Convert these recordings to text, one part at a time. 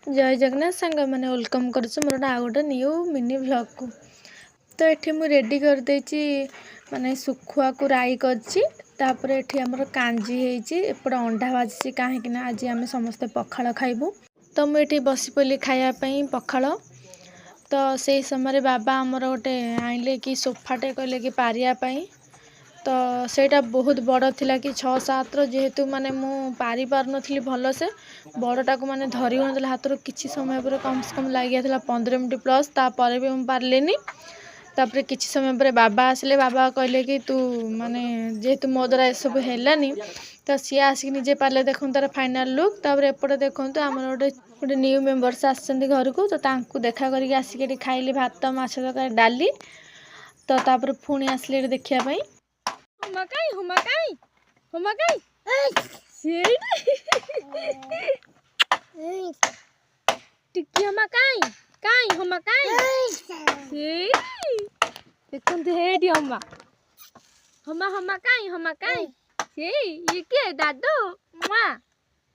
जय जगन्नाथ सांग मैंने वेलकम कर मोर आ गोटे न्यू मिनी व्लॉग को। तो ये मुझे रेडी कर देची माने सुखुआ को राई कर आमर कांजी एपटे अंडा भाजी कहीं आज आम समस्ते पखाल खाइबू। तो मुझे बसी पड़ी खायापाई पखाल। तो से समय बाबा आमर गोटे आइले कि सोफाटे कहले कि पारियापाई। तो सेटा बहुत बड़ थिला कि 6-7 जेहेतु माने मु पारी पार नथली भल से बड़टा को माने धरी होनला हाथ रो किछि समय पर कम से कम लागि गया 15 मिनट प्लस तापर भी मु पारलेनी। तापर किछि समय पर बाबा आसले बाबा कहले कि तू माने जेहेतु मो द्वारा ए सब हेलानी तो सी आसिक निजे पारे देखुन तार फाइनल लुक। तापर एपटे देखुन आमर गोटे न्यू मेंबर्स आसछन्ती घर को तो तांकु देखा करके आसिक खाइली भात माछ तरकारी डाली। तो तापर पुणी आसले देखिया पई टिकी हमा काई काई हमा काई देखुन हेडी हमा हमा हमा काई से ये के दादू मा।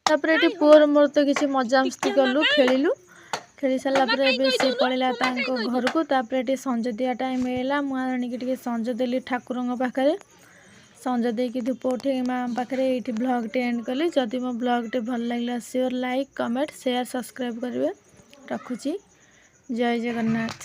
तापर एटी पुअर मोर तो किछि मजा मस्ती करलु खेलिलु खेली सारा पर से पड़ेला घर को। तापर एटी संज दिया टाइम हैला मु आनी के संज देली ठाकुरंग पाखरे संज देकी धूप उठे माँ पाखे ये ब्लॉग टे एंड कली। जदि मो ब्लॉग टे भल लगे share like comment share subscribe करेंगे। रखुची जय जगन्नाथ।